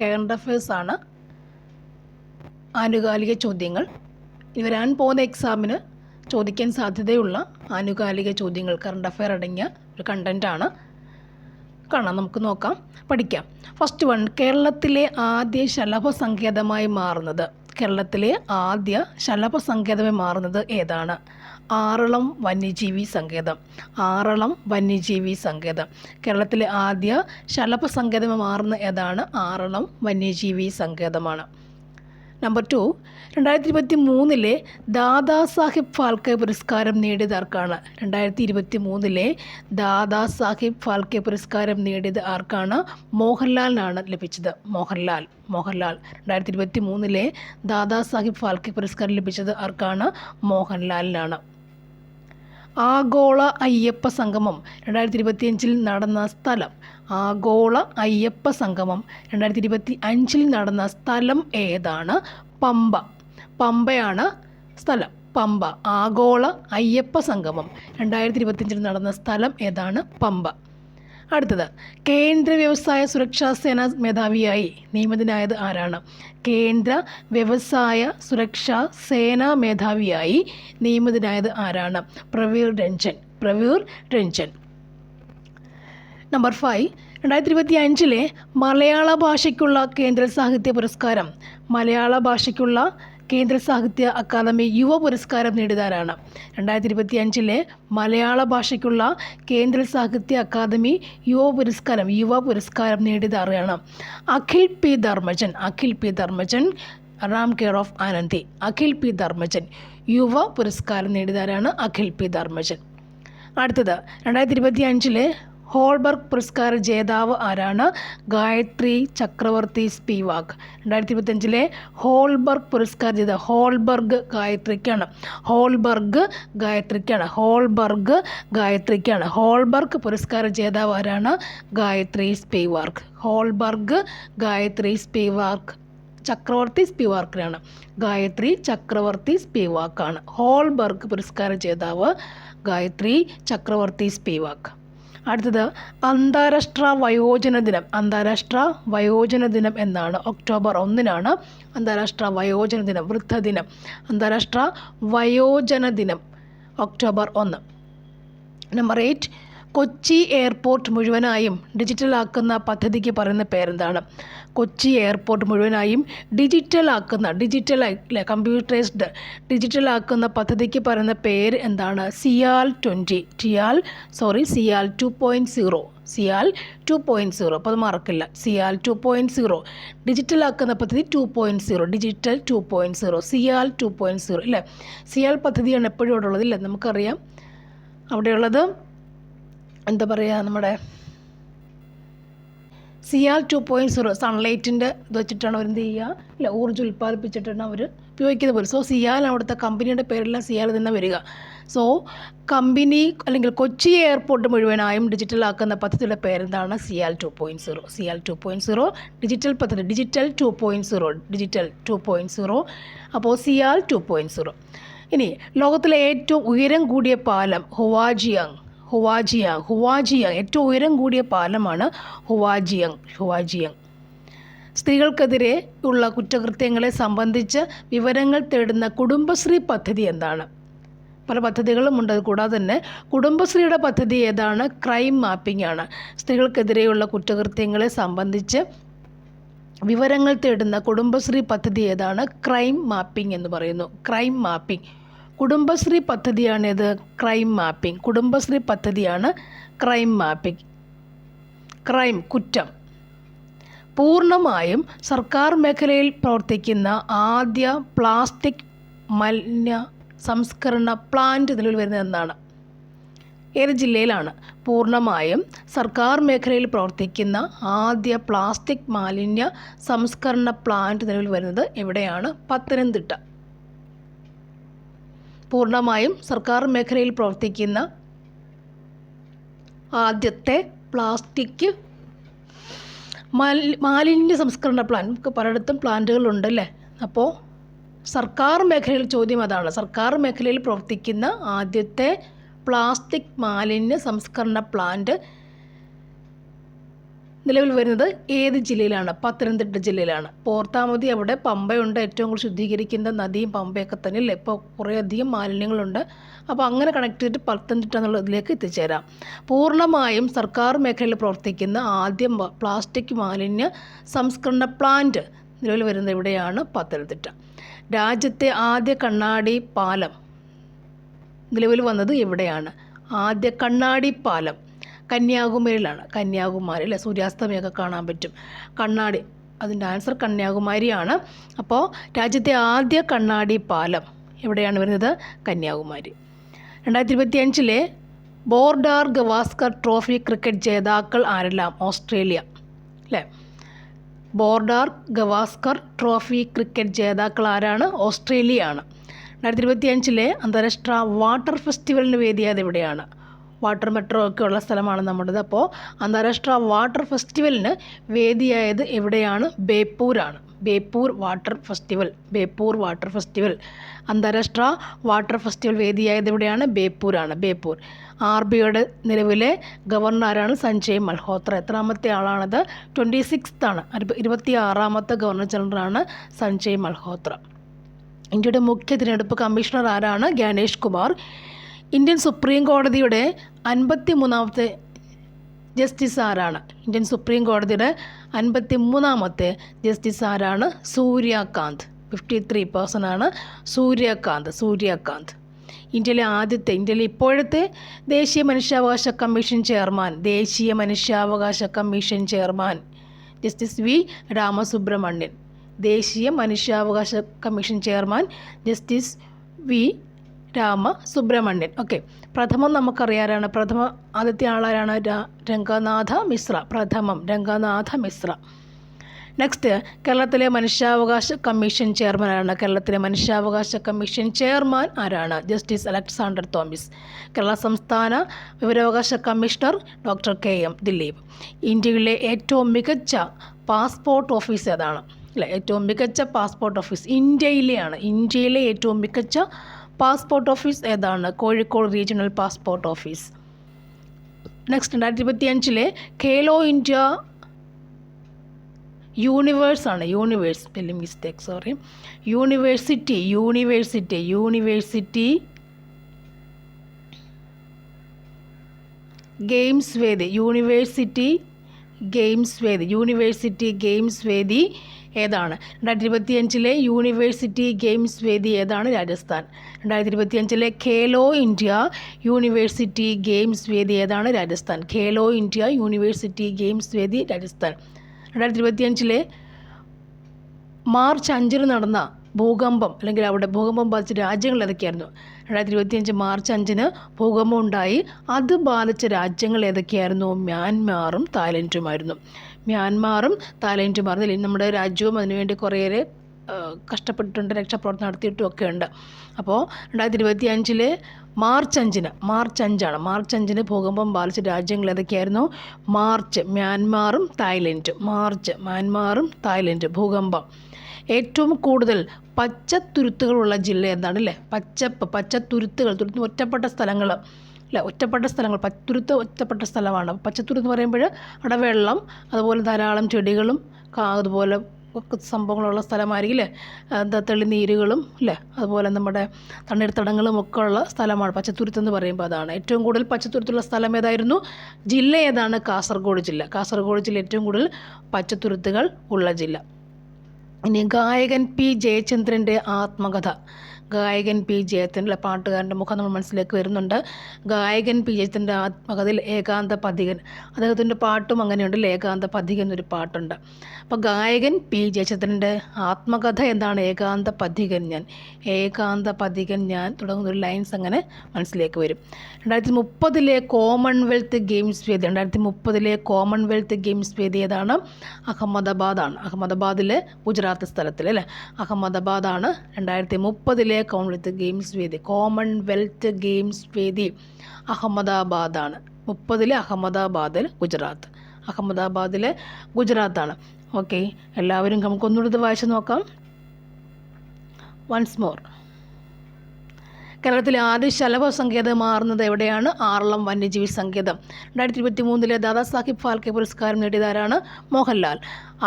Current affairs ആണ്. ആനുകാലിക ചോദ്യങ്ങൾ വരാൻ പോകുന്ന എക്സാമിന് ചോദിക്കാൻ സാധ്യതയുള്ള ആനുകാലിക ചോദ്യങ്ങൾ കറണ്ട് അഫയർ അടങ്ങിയ ഒരു കണ്ടൻറ്റാണ്. നമുക്ക് നോക്കാം, പഠിക്കാം. ഫസ്റ്റ് വൺ, കേരളത്തിലെ ആദ്യ ശലഭ സങ്കേതമായി മാറുന്നത് ഏതാണ്? ആറളം വന്യജീവി സങ്കേതം. കേരളത്തിലെ ആദ്യ ശലഭ സങ്കേതമായി മാറുന്ന ഏതാണ്? ആറളം വന്യജീവി സങ്കേതമാണ്. നമ്പർ 2, 2023 ദാദാ സാഹിബ് ഫാൽക്കെ പുരസ്കാരം നേടിയത് ആർക്കാണ്? 2023 ദാദാ സാഹിബ് ഫാൽക്കെ പുരസ്കാരം നേടിയത് ആർക്കാണ്? മോഹൻലാലിനാണ് ലഭിച്ചത്. മോഹൻലാൽ 2023 ദാദാ സാഹിബ് ഫാൽക്കെ പുരസ്കാരം ലഭിച്ചത് ആർക്കാണ്? മോഹൻലാലിനാണ്. ആഗോള അയ്യപ്പ സംഗമം 2025 നടന്ന സ്ഥലം. ആഗോള അയ്യപ്പ സംഗമം 2025 നടന്ന സ്ഥലം ഏതാണ്? പമ്പയാണ് സ്ഥലം. പമ്പ. ആഗോള അയ്യപ്പ സംഗമം 2025 നടന്ന സ്ഥലം ഏതാണ്? പമ്പ. അടുത്തത്, കേന്ദ്ര വ്യവസായ സുരക്ഷാ സേന മേധാവിയായി നിയമിതനായത് ആരാണ്? കേന്ദ്ര വ്യവസായ സുരക്ഷാ സേനാ മേധാവിയായി നിയമിതനായത് ആരാണ്? പ്രവീർ രഞ്ജൻ. നമ്പർ 5, 2025 മലയാള ഭാഷയ്ക്കുള്ള കേന്ദ്ര സാഹിത്യ പുരസ്കാരം. മലയാള ഭാഷയ്ക്കുള്ള കേന്ദ്ര സാഹിത്യ അക്കാദമി യുവ പുരസ്കാരം നേടിയതാരാണ്? 2025 മലയാള ഭാഷയ്ക്കുള്ള കേന്ദ്ര സാഹിത്യ അക്കാദമി യുവ പുരസ്കാരം നേടിയത് ആരാണ്? Akhil P Dharmajan, Ram care of Anandi. Akhil P Dharmajan യുവ പുരസ്കാരം നേടിയതാരാണ്? അഖിൽ പി ധർമ്മജൻ. അടുത്തത്, 2025 ഹോൾബർഗ് പുരസ്കാര ജേതാവ് ആരാണ്? ഗായത്രി ചക്രവർത്തി സ്പിവാക്. 2025 ഹോൾബർഗ് പുരസ്കാര ജേതാവ് ഹോൾബർഗ് ഗായത്രിക്കാണ്. ഹോൾബർഗ് പുരസ്കാര ജേതാവ് ആരാണ്? ഗായത്രി സ്പിവാക്. ചക്രവർത്തി സ്പിവാക്കിനാണ്. ഗായത്രി ചക്രവർത്തി സ്പിവാക്കാണ്. ഹോൾബർഗ് പുരസ്കാര ജേതാവ് ഗായത്രി ചക്രവർത്തി സ്പിവാക്. അടുത്തത്, അന്താരാഷ്ട്ര വയോജന ദിനം എന്നാണ്? ഒക്ടോബർ 1 അന്താരാഷ്ട്ര വയോജന ദിനം, വൃദ്ധദിനം. അന്താരാഷ്ട്ര വയോജന ദിനം ഒക്ടോബർ 1. നമ്പർ 8, കൊച്ചി എയർപോർട്ട് മുഴുവനായും ഡിജിറ്റലാക്കുന്ന പദ്ധതിക്ക് പറയുന്ന പേരെന്താണ്? കൊച്ചി എയർപോർട്ട് മുഴുവനായും കമ്പ്യൂട്ടറൈസ്ഡ് ഡിജിറ്റലാക്കുന്ന പദ്ധതിക്ക് പറയുന്ന പേര് എന്താണ്? സിയാൽ 2.0. അപ്പോൾ അത് മറക്കില്ല. സിയാൽ 2.0 ഡിജിറ്റലാക്കുന്ന പദ്ധതി 2.0, ഡിജിറ്റൽ 2.0, സിയാൽ 2.0 ഇല്ലേ? സിയാൽ പദ്ധതിയാണ് എപ്പോഴും അവിടെ ഉള്ളത് ഇല്ലേ? നമുക്കറിയാം അവിടെയുള്ളത് എന്താ പറയുക, നമ്മുടെ സിയാൽ 2.0 സൺലൈറ്റിൻ്റെ ഇത് വെച്ചിട്ടാണ് അവർ എന്ത് ചെയ്യുക, ഇല്ല, ഊർജ്ജം ഉൽപ്പാദിപ്പിച്ചിട്ടാണ് അവർ ഉപയോഗിക്കുന്നത് പോലും. സോ സിയാൽ, അവിടുത്തെ കമ്പനിയുടെ പേരെല്ലാം സിയാൽ തന്നെ വരിക. സോ കമ്പനി അല്ലെങ്കിൽ കൊച്ചി എയർപോർട്ട് മുഴുവനായും ഡിജിറ്റലാക്കുന്ന പദ്ധതിയുടെ പേരെന്താണ്? സിയാൽ 2.0. ഡിജിറ്റൽ പദ്ധതി, ഡിജിറ്റൽ 2.0. അപ്പോൾ സിയാൽ 2.0. ഇനി ലോകത്തിലെ ഏറ്റവും ഉയരം കൂടിയ പാലം ഹുവാജിയാങ്. ഏറ്റവും ഉയരം കൂടിയ പാലമാണ് ഹുവാജിയാങ്. സ്ത്രീകൾക്കെതിരെ ഉള്ള കുറ്റകൃത്യങ്ങളെ സംബന്ധിച്ച് വിവരങ്ങൾ തേടുന്ന കുടുംബശ്രീ പദ്ധതി എന്താണ്? പല പദ്ധതികളുമുണ്ട്. കൂടാതെ തന്നെ കുടുംബശ്രീയുടെ പദ്ധതി ഏതാണ്? ക്രൈം മാപ്പിംഗ് ആണ്. സ്ത്രീകൾക്കെതിരെയുള്ള കുറ്റകൃത്യങ്ങളെ സംബന്ധിച്ച് വിവരങ്ങൾ തേടുന്ന കുടുംബശ്രീ പദ്ധതി ഏതാണ്? ക്രൈം മാപ്പിംഗ് എന്ന് പറയുന്നു. Crime mapping. കുടുംബശ്രീ പദ്ധതിയാണിത്. Crime mapping. കുടുംബശ്രീ പദ്ധതിയാണ് ക്രൈം മാപ്പിംഗ്. ക്രൈം, കുറ്റം. പൂർണ്ണമായും സർക്കാർ മേഖലയിൽ പ്രവർത്തിക്കുന്ന ആദ്യ പ്ലാസ്റ്റിക് മാലിന്യ സംസ്കരണ പ്ലാന്റ് നിലവിൽ വരുന്നത് എന്നാണ്? ഏത് ജില്ലയിലാണ് പൂർണ്ണമായും സർക്കാർ മേഖലയിൽ പ്രവർത്തിക്കുന്ന ആദ്യ പ്ലാസ്റ്റിക് മാലിന്യ സംസ്കരണ പ്ലാന്റ് നിലവിൽ വരുന്നത് എവിടെയാണ്? പത്തനംതിട്ട. പൂർണ്ണമായും സർക്കാർ മേഖലയിൽ പ്രവർത്തിക്കുന്ന ആദ്യത്തെ പ്ലാസ്റ്റിക് മാലിന്യ സംസ്കരണ പ്ലാന്റ്. നമുക്ക് പലയിടത്തും പ്ലാന്റുകളുണ്ടല്ലേ. അപ്പോൾ സർക്കാർ മേഖലയിൽ ചോദ്യം അതാണ്. സർക്കാർ മേഖലയിൽ പ്രവർത്തിക്കുന്ന ആദ്യത്തെ പ്ലാസ്റ്റിക് മാലിന്യ സംസ്കരണ പ്ലാന്റ് നിലവിൽ വരുന്നത് ഏത് ജില്ലയിലാണ്? പത്തനംതിട്ട ജില്ലയിലാണ്. പോർത്താമതി അവിടെ പമ്പയുണ്ട്, ഏറ്റവും കൂടുതൽ ശുദ്ധീകരിക്കുന്ന നദിയും പമ്പയൊക്കെ തന്നെ അല്ലേ. ഇപ്പോൾ കുറേയധികം മാലിന്യങ്ങളുണ്ട്. അപ്പോൾ അങ്ങനെ കണക്ട് ചെയ്തിട്ട് പത്തനംതിട്ട എന്നുള്ള ഇതിലേക്ക് എത്തിച്ചേരാം. പൂർണ്ണമായും സർക്കാർ മേഖലയിൽ പ്രവർത്തിക്കുന്ന ആദ്യം പ്ലാസ്റ്റിക് മാലിന്യ സംസ്കരണ പ്ലാന്റ് നിലവിൽ വരുന്നത് എവിടെയാണ്? പത്തനംതിട്ട. രാജ്യത്തെ ആദ്യ കണ്ണാടി പാലം നിലവിൽ വന്നത് എവിടെയാണ്? ആദ്യ കണ്ണാടി പാലം കന്യാകുമാരിയിലാണ്. കന്യാകുമാരി അല്ലേ, സൂര്യാസ്തമയമൊക്കെ കാണാൻ പറ്റും. കണ്ണാടി, അതിൻ്റെ ആൻസർ കന്യാകുമാരിയാണ്. അപ്പോൾ രാജ്യത്തെ ആദ്യ കണ്ണാടി പാലം എവിടെയാണ് വരുന്നത്? Kanyakumari. 2025 border Gavaskar trophy cricket ജേതാക്കൾ ആരെല്ലാം? ഓസ്ട്രേലിയ അല്ലേ. ബോർഡർ ഗവാസ്കർ ട്രോഫി ക്രിക്കറ്റ് ജേതാക്കൾ ആരാണ്? ഓസ്ട്രേലിയയാണ്. 2025 അന്താരാഷ്ട്ര വാട്ടർ ഫെസ്റ്റിവലിന് വേദിയായത് എവിടെയാണ്? വാട്ടർ മെട്രോ ഒക്കെ ഉള്ള സ്ഥലമാണ് നമ്മുടേത്. അപ്പോൾ അന്താരാഷ്ട്ര വാട്ടർ ഫെസ്റ്റിവലിന് വേദിയായത് എവിടെയാണ്? ബേപ്പൂരാണ്. Beypore water festival. Beypore water festival അന്താരാഷ്ട്ര വാട്ടർ ഫെസ്റ്റിവൽ വേദിയായത് എവിടെയാണ്? ബേപ്പൂരാണ്. ബേപ്പൂർ. RBIയുടെ നിലവിലെ ഗവർണർ ആരാണ്? സഞ്ജയ് മൽഹോത്ര. എത്രാമത്തെ ആളാണത്? 26th ആണ്. 26ാമത്തെ ഗവർണർ ജനറലാണ് സഞ്ജയ് മൽഹോത്ര. ഇന്ത്യയുടെ മുഖ്യ തിരഞ്ഞെടുപ്പ് കമ്മീഷണർ ആരാണ്? ജ്ഞാനേഷ് കുമാർ. ഇന്ത്യൻ സുപ്രീം കോടതിയുടെ 53ാമത്തെ ജസ്റ്റിസ് ആരാണ്? ഇന്ത്യൻ സുപ്രീം കോടതിയുടെ 53ാമത്തെ ജസ്റ്റിസ് ആരാണ്? സൂര്യകാന്ത്. 53% ആണ് സൂര്യകാന്ത്. സൂര്യകാന്ത്. ഇന്ത്യയിലെ ഇപ്പോഴത്തെ ദേശീയ മനുഷ്യാവകാശ commission chairman justice V Ramasubramanian. ദേശീയ മനുഷ്യാവകാശ commission chairman justice V Ramasubramanian. Okay. പ്രഥമം നമുക്കറിയാനാണ്. ആദ്യത്തെ ആളാരാണ്? രംഗനാഥ മിശ്ര. രംഗനാഥ മിശ്ര. നെക്സ്റ്റ്, കേരളത്തിലെ മനുഷ്യാവകാശ കമ്മീഷൻ ചെയർമാൻ ആരാണ്? കേരളത്തിലെ മനുഷ്യാവകാശ കമ്മീഷൻ ചെയർമാൻ ആരാണ്? Justice Alexander Thomas. കേരള സംസ്ഥാന വിവരാവകാശ കമ്മീഷണർ ഡോക്ടർ KM ദിലീപ്. ഇന്ത്യയിലെ ഏറ്റവും മികച്ച പാസ്പോർട്ട് ഓഫീസ് ഏതാണ്? അല്ലേ, ഏറ്റവും മികച്ച പാസ്പോർട്ട് ഓഫീസ് ഇന്ത്യയിലെ ഏറ്റവും മികച്ച പാസ്പോർട്ട് ഓഫീസ് ഏതാണ്? Kozhikode regional passport office. Next, 2025 Khelo India university games വേദി ഏതാണ്? 2025 യൂണിവേഴ്സിറ്റി ഗെയിംസ് വേദി ഏതാണ്? Rajasthan. 2025 Khelo India university games വേദി ഏതാണ്? Rajasthan. Khelo India university games വേദി രാജസ്ഥാൻ. 2025 മാർച്ച് 5 നടന്ന ഭൂകമ്പം, അല്ലെങ്കിൽ അവിടെ ഭൂകമ്പം ബാധിച്ച രാജ്യങ്ങൾ ഏതൊക്കെയായിരുന്നു? 2025 മാർച്ച് 5 ഭൂകമ്പം ഉണ്ടായി. അത് ബാധിച്ച രാജ്യങ്ങൾ ഏതൊക്കെയായിരുന്നു? മ്യാൻമാറും തായ്ലൻഡുമായിരുന്നു. നമ്മുടെ രാജ്യവും അതിനുവേണ്ടി കുറേയേറെ കഷ്ടപ്പെട്ടിട്ടുണ്ട്, രക്ഷാപ്രവർത്തനം നടത്തിയിട്ടും ഒക്കെ ഉണ്ട്. അപ്പോൾ 2025 മാർച്ച് 5 ഭൂകമ്പം ബാധിച്ച രാജ്യങ്ങൾ ഏതൊക്കെയായിരുന്നു? മ്യാൻമാറും തായ്ലൻഡ്. ഭൂകമ്പം. ഏറ്റവും കൂടുതൽ പച്ചത്തുരുത്തുകളുള്ള ജില്ല എന്താണ്? അല്ലേ, പച്ചത്തുരുത്തുകൾ ഒറ്റപ്പെട്ട സ്ഥലങ്ങൾ അല്ല, ഒറ്റപ്പെട്ട സ്ഥലമാണ്. പച്ചത്തുരുത്ത് എന്ന് പറയുമ്പോൾ അവിടെ വെള്ളം, അതുപോലെ ധാരാളം ചെടികളും അതുപോലെ സംഭവങ്ങളുള്ള സ്ഥലമായിരിക്കും അല്ലേ. തെളിനീരുകളും അല്ലേ, അതുപോലെ നമ്മുടെ തണ്ണീർത്തടങ്ങളും ഒക്കെ ഉള്ള സ്ഥലമാണ് പച്ചത്തുരുത്ത് എന്ന് പറയുമ്പോൾ. അതാണ് ഏറ്റവും കൂടുതൽ പച്ചത്തുരുത്തുള്ള സ്ഥലം ഏതായിരുന്നു? ജില്ല ഏതാണ്? കാസർഗോഡ് ജില്ല ഏറ്റവും കൂടുതൽ പച്ചത്തുരുത്തുകൾ ഉള്ള ജില്ല. ഇനി ഗായകൻ P. ജയചന്ദ്രൻ്റെ ആത്മകഥ. പാട്ടുകാരൻ്റെ മുഖം നമ്മൾ മനസ്സിലേക്ക് വരുന്നുണ്ട്. ഗായകൻ P. ജയചന്ദ്രൻ്റെ ആത്മകഥയിൽ ഏകാന്ത പഥികൻ, അദ്ദേഹത്തിൻ്റെ പാട്ടും അങ്ങനെയുണ്ട്. ഏകാന്ത പഥികൻ എന്നൊരു പാട്ടുണ്ട്. അപ്പോൾ ഗായകൻ P. ജയചന്ദ്രൻ്റെ ആത്മകഥ എന്താണ്? ഏകാന്ത പഥികൻ ഞാൻ തുടങ്ങുന്നൊരു ലൈൻസ് അങ്ങനെ മനസ്സിലേക്ക് വരും. 2030 കോമൺവെൽത്ത് ഗെയിംസ് വേദി ഏതാണ്? അഹമ്മദാബാദിലെ ഗുജറാത്ത് സ്ഥലത്തിൽ അല്ലേ, അഹമ്മദാബാദാണ് 2030 കോമൺവെൽത്ത് ഗെയിംസ് വേദി അഹമ്മദാബാദാണ്. 30 അഹമ്മദാബാദിൽ ഗുജറാത്താണ്. ഓക്കെ, എല്ലാവരും നമുക്കൊന്നുകൂടി ഇത് വായിച്ച് നോക്കാം. Once more. കേരളത്തിലെ ആദ്യ ശലഭ സങ്കേതം മാറുന്നത് എവിടെയാണ്? ആറളം വന്യജീവി സങ്കേതം. 2023 ദാദാ സാഹിബ് ഫാൽക്കെ പുരസ്കാരം നേടിയതാരാണ്? മോഹൻലാൽ.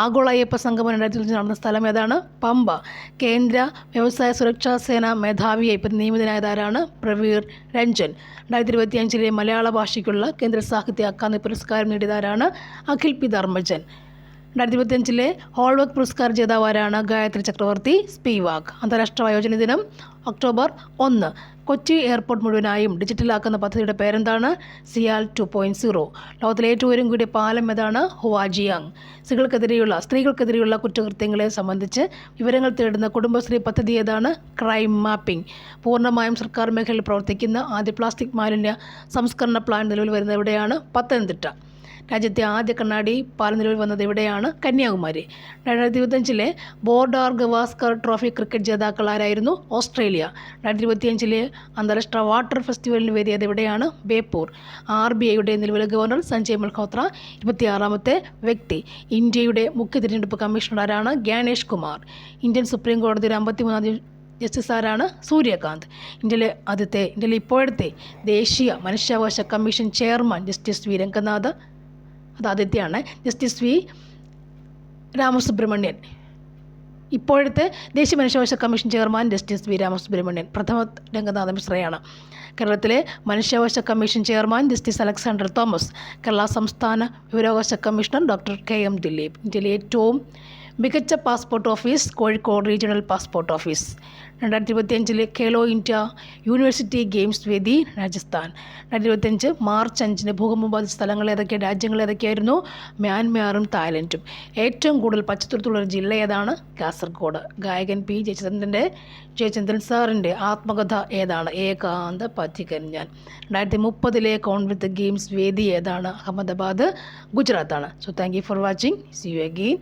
ആഗോള അയ്യപ്പ സംഗമം 2025 നടന്ന സ്ഥലം ഏതാണ്? പമ്പ. കേന്ദ്ര വ്യവസായ സുരക്ഷാ സേന മേധാവിയായി ഇപ്പം നിയമിതനായതാരാണ്? പ്രവീർ രഞ്ജൻ. 2025 മലയാള ഭാഷയ്ക്കുള്ള കേന്ദ്ര സാഹിത്യ അക്കാദമി പുരസ്കാരം നേടിയതാരാണ്? അഖിൽ പി ധർമ്മജൻ. 2025 ഹോൾവർക്ക് പുരസ്കാര ജേതാവാരാണ്? ഗായത്രി ചക്രവർത്തി സ്പിവാക്. അന്താരാഷ്ട്ര വയോജന ദിനം ഒക്ടോബർ 1. കൊച്ചി എയർപോർട്ട് മുഴുവനായും ഡിജിറ്റലാക്കുന്ന പദ്ധതിയുടെ പേരെന്താണ്? സിയാൽ 2.0. ലോകത്തിലെ ഏറ്റവും ഉയരം കൂടിയ പാലം ഏതാണ്? ഹുവാജിയാങ്. സ്ത്രീകൾക്കെതിരെയുള്ള കുറ്റകൃത്യങ്ങളെ സംബന്ധിച്ച് വിവരങ്ങൾ തേടുന്ന കുടുംബശ്രീ പദ്ധതി ഏതാണ്? Crime mapping. പൂർണ്ണമായും സർക്കാർ മേഖലയിൽ പ്രവർത്തിക്കുന്ന ആദ്യ പ്ലാസ്റ്റിക് മാലിന്യ സംസ്കരണ പ്ലാന്റ് നിലവിൽ വരുന്നത് എവിടെയാണ്? പത്തനംതിട്ട. രാജ്യത്തെ ആദ്യ കണ്ണാടി പാലം നിലവിൽ വന്നത് എവിടെയാണ്? Kanyakumari. 2025 border Gavaskar trophy cricket ജേതാക്കൾ ആരായിരുന്നു? ഓസ്ട്രേലിയ. 2025 അന്താരാഷ്ട്ര വാട്ടർ ഫെസ്റ്റിവലിന് വേദിയത് എവിടെയാണ്? ബേപ്പൂർ. RBIയുടെ നിലവിലെ ഗവർണർ സഞ്ജയ് മൽഹോത്ര 26ാമത്തെ വ്യക്തി. ഇന്ത്യയുടെ മുഖ്യ തിരഞ്ഞെടുപ്പ് കമ്മീഷണർ ആരാണ്? ഗ്യാനേഷ് കുമാർ. ഇന്ത്യൻ സുപ്രീം കോടതിയുടെ 53ാം ജസ്റ്റിസ് ആരാണ്? സൂര്യകാന്ത്. ഇന്ത്യയിലെ ഇപ്പോഴത്തെ ദേശീയ മനുഷ്യാവകാശ commission chairman justice V Ranganath. അത് ആദ്യത്തെയാണ്. Justice V Ramasubramanian. ഇപ്പോഴത്തെ ദേശീയ മനുഷ്യാവകാശ commission chairman justice V Ramasubramanian. പ്രഥമ രംഗനാഥ മിശ്രയാണ്. കേരളത്തിലെ മനുഷ്യാവകാശ commission chairman justice Alexander Thomas. Kerala സംസ്ഥാന വിവരാവകാശ കമ്മീഷണർ ഡോക്ടർ KM ദിലീപ്. ഇന്ത്യയിലെ ഏറ്റവും മികച്ച passport office Kozhikode regional passport office. 2025 Khelo India university games വേദി രാജസ്ഥാൻ. 2025 മാർച്ച് 5 ഭൂകമ്പം ബാധിച്ച രാജ്യങ്ങൾ ഏതൊക്കെയായിരുന്നു? മ്യാൻമാറും തായ്ലൻഡും. ഏറ്റവും കൂടുതൽ പച്ചത്തുരുത്തുള്ള ഒരു ജില്ല ഏതാണ്? കാസർഗോഡ്. ഗായകൻ P. ജയചന്ദ്രൻ സാറിൻ്റെ ആത്മകഥ ഏതാണ്? ഏകാന്ത പഥികൻ ഞാൻ. 2030 കോമൺവെൽത്ത് ഗെയിംസ് വേദി ഏതാണ്? അഹമ്മദാബാദ്, ഗുജറാത്താണ്. So thank you for watching. See you again.